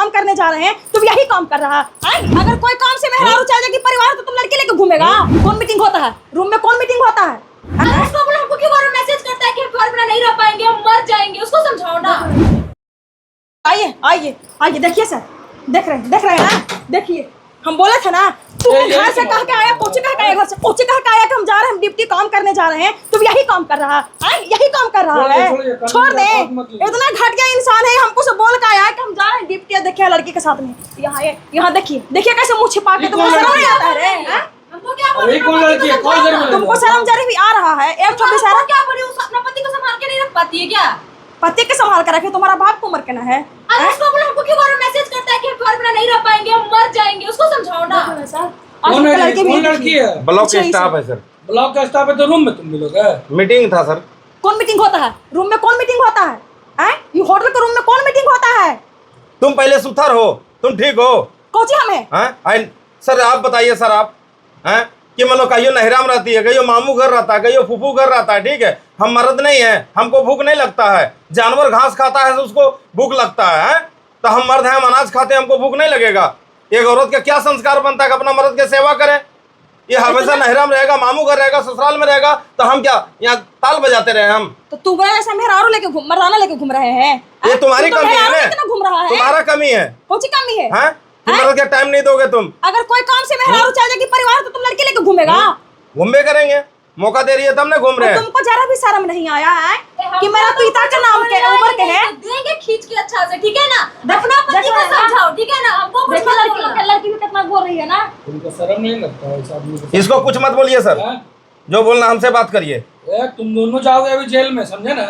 काम करने जा रहे हैं, तुम यही काम कर रहा है। अगर कोई काम से मेहरारू चल जाएगी परिवार तो तुम लड़के लेके घूमेगा। कौन मीटिंग होता है रूम में, कौन मीटिंग होता है? उसको बोलो, हमको क्यों बार मैसेज करता है कि हम घर में नहीं रह पाएंगे, हम मर जाएंगे, उसको समझाओ ना। आइए आइए आइए, देखिए सर, देख रहे हैं ना, देखिए हम बोले थे ना, तू घर से कह के आया, कोची कह के आया, घर से कोची कह के आया कि हम जा रहे हैं, हम डिप्टी काम करने जा रहे हैं, तुम यही काम कर रहा है, यही काम कर रहा है। छोड़ दे, इतना घटिया इंसान है, हमको से बोल के आया कि हम जा रहे हैं डिप्टी, देखिए लड़की के साथ में, यहाँ देखिए कैसे मुँह छिपा के, तुमको शर्म नहीं आता है रे? हमको क्या बोले, तुमको शर्म जरी भी आ रहा है? एक तो बेचारा क्या बोले, उस अपना पति को संभाल के नहीं रख पाती है क्या? पति के संभाल कर रखे, तुम्हारा बाप को उम्र के ना है। उसको बोलो, हमको क्यों बार मैसेज करता है कि हम घर में नहीं रह पाएंगे, हम मर जाएंगे, उसको समझाओ ना। कौन लड़की है? ब्लॉक के स्टाफ है सर। ब्लॉक का स्टाफ है तो रूम में तुम मिलोगे? मीटिंग था सर। कौन मीटिंग होता है रूम में? कौन मीटिंग होता है? ये होटल के रूम में कौन मीटिंग होता है? तुम पहले सुथर हो, तुम ठीक हो? कोची हमें सर आप बताइए सर, आप हैं कि मतलब कहियो नहराम रहती है, कहियो मामू घर रहता है, कहियो फूफू घर रहता है, ठीक है? हम मर्द नहीं है, हमको भूख नहीं लगता है। जानवर घास खाता है तो उसको भूख लगता है, तो हम मर्द हैं, हम अनाज खाते हैं, हमको भूख नहीं लगेगा? एक औरत का क्या संस्कार बनता है कि अपना मर्द की सेवा करे? ये हमेशा नहराम रहेगा, मामू घर रहेगा, ससुराल में रहेगा, तो हम क्या यहाँ ताल बजाते रहे? हम तो तुम ऐसा मेहरारू लेके मर्दाना लेके घूम रहे हैं? ये तुम्हारी कमी है ना, घूम रहा है, तुम्हारा कमी है। कोची कमी है? मर्द के टाइम नहीं दोगे तुम? अगर कोई काम से मेहरारू चल जाएगी परिवार तो तुम लड़के लेके घूमेगा? घूमे करेंगे, मौका दे रही है तब ना घूम रहे हैं। तुमको जरा भी शर्म नहीं आया है कि मेरा पिता के नाम के उम्र के है? देंगे खींच के अच्छा से, ठीक है ना? अपना पति को समझाओ, ठीक है ना? हमको कुछ मत लड़की भी कितना बोल रही है ना। तुमको शर्म नहीं लगता है इस आदमी को? इसको कुछ मत बोलिए सर, जो बोलना हमसे बात करिए। तुम दोनों जाओगे अभी जेल में, समझे ना?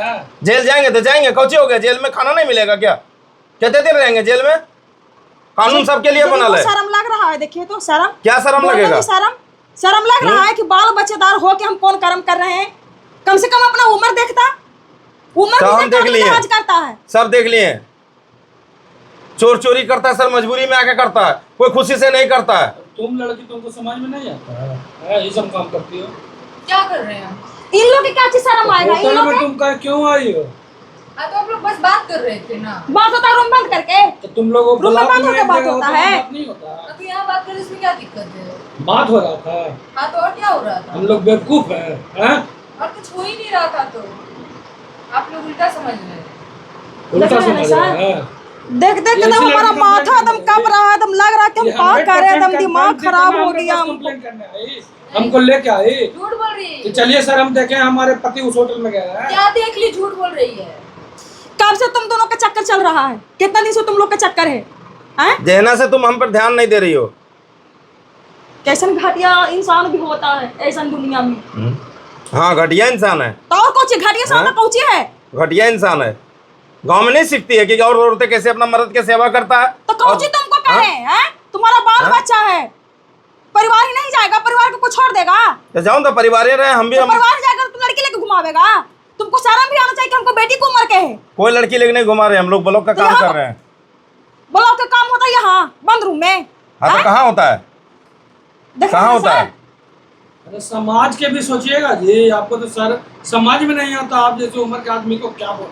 जेल जाएंगे तो जाएंगे, कौची हो गया? जेल में खाना नहीं मिलेगा क्या? कितने दिन रहेंगे जेल में? कानून सबके लिए बना है। शर्म लग रहा है, देखिए तो शर्म, क्या शर्म लगेगा? शर्म लग रहा है कि बाल बच्चेदार हो के हम कौन कर्म कर रहे हैं? कम से कम अपना उम्र देखता, उम्र हम देख लिए करता है, सब देख लिए। चोर चोरी करता है सर, मजबूरी में आके करता है, कोई खुशी से नहीं करता है। तुम लड़की, तुमको समझ में नहीं आता है? ये सब काम करती हो, क्या कर रहे हैं? इन लोग की क्या चीज शर्म आएगा? इन लोग तुम क्यों आई हो? तो आप लोग बस बात कर रहे थे ना। बात होता है रूम बंद करके? तो तुम लोग रूम में बंद होकर बात होता है? नहीं होता। तो यहाँ बात करें, इसमें क्या दिक्कत है? बात हो रहा था। हाँ तो और क्या हो रहा था? हम लोग बेवकूफ हैं? और कुछ हो ही नहीं रहा था, तो आप लोग उल्टा समझ रहे हैं। उल्टा समझ रहे हैं? देख देख के हमारा माथा एकदम कप रहा है, एकदम लग रहा है कि हम क्या कर रहे हैं, एकदम दिमाग खराब हो गया। हमको लेके आई, झूठ बोल रही है। चलिए सर हम देखें, हमारे पति उस होटल में गए हैं। क्या देख ली, झूठ बोल रही है। कब से तुम दोनों का चक्कर चल रहा है? कितना दिन से तुम लोग का चक्कर है? जहना से तुम हम पर ध्यान नहीं दे रही हो। कैसन घटिया इंसान भी होता है ऐसा दुनिया में। हाँ घटिया इंसान है। तो और कौची घटिया इंसान कौची है? घटिया इंसान है। गांव में नहीं सीखती है कि और औरतें कैसे अपना मर्द की सेवा करता है? तो कौची तुमको कहे हैं? तुम्हारा बाल बच्चा है, परिवार ही नहीं जाएगा, परिवार को छोड़ देगा? तो जाऊँ तो परिवार रहे, हम भी परिवार जाएगा तो तुम लड़की लेके घुमावेगा? तुमको शर्म भी आना चाहिए कि हमको बेटी को उम्र के है। कोई लड़की लेके नहीं घुमा रहे, हम लोग ब्लॉक का काम कर रहे हैं। ब्लॉक का काम होता है यहाँ बंद रूम में? हाँ तो कहाँ होता है? कहाँ होता है? अरे समाज के भी सोचिएगा जी, आपको तो सर समाज में नहीं आता। आप जैसे उम्र के आदमी को क्या बोल?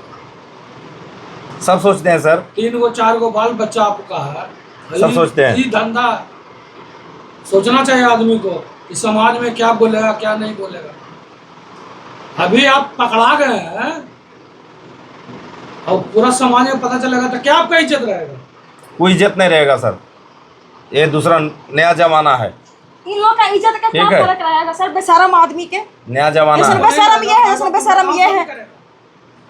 सब सोचते हैं सर, 3 गो 4 गो बाल बच्चा आपका है, सब सोचते हैं। ये धंधा सोचना चाहिए आदमी को कि समाज में क्या बोलेगा क्या नहीं बोलेगा। अभी आप पकड़ा गए हैं और पूरा समाज में पता चलेगा तो क्या आपका इज्जत रहेगा? कोई इज्जत नहीं रहेगा सर, ये दूसरा नया जमाना है। इन लोग का इज्जत का क्या फर्क रहेगा सर? बेशरम आदमी के नया जमाना है। बेशरम ये है, बेशरम ये है।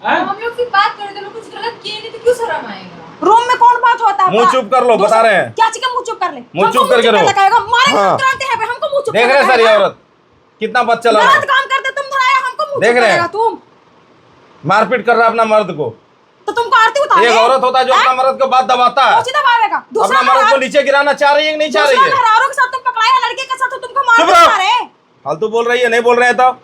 हम लोग फिर बात कर रहे थे, लोग कुछ गलत किए नहीं तो क्यों शर्म आएगा? रूम में कौन बात होता है? मुंह चुप कर लो, बता रहे हैं। क्या चीज़ मुंह चुप कर ले? मुंह चुप करके रहो। हमको मुंह चुप देख रहे सर, ये औरत कितना बच्चा लगा गलत काम करते तुम धराया, हमको मुंह देख रहे हैं। तुम मारपीट कर रहा है अपना मर्द को। तो तुमको आरती उतार। एक औरत होता है जो अपना मर्द को बात दबाता है, अपना मर्द को नीचे गिराना चाह रही है कि नहीं चाह रही है? के साथ तुम पकड़ाया, लड़के के साथ तुमको मार रहे। फालतू बोल रही है, नहीं बोल रहे हैं तो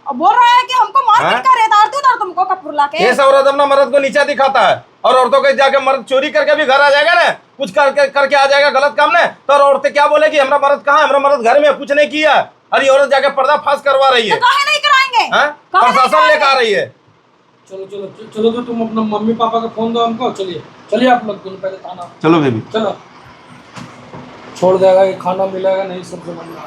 बोल रहा है कि हमको मारपीट कर रहे थे, आरती उतार तुमको कपूर लाके। ये औरत अपना मर्द को नीचा दिखाता है, और औरतों के जाके मर्द चोरी करके भी घर आ जाएगा ना, कुछ करके आ जाएगा गलत काम ने, तो औरतें क्या बोलेगी? हमारा मर्द कहाँ है? हमारा मर्द घर में कुछ नहीं किया। अरे औरत जाके पर्दाफाश करवा रही है। काहे नहीं कराएंगे? प्रशासन लेकर आ रही है। चलो चलो चलो, तो तुम अपना मम्मी पापा का फोन दो हमको। चलिए चलिए आप लोग दोनों पहले खाना। चलो बेबी। चलो, छोड़ देगा, ये खाना मिलेगा नहीं, सबसे बढ़िया।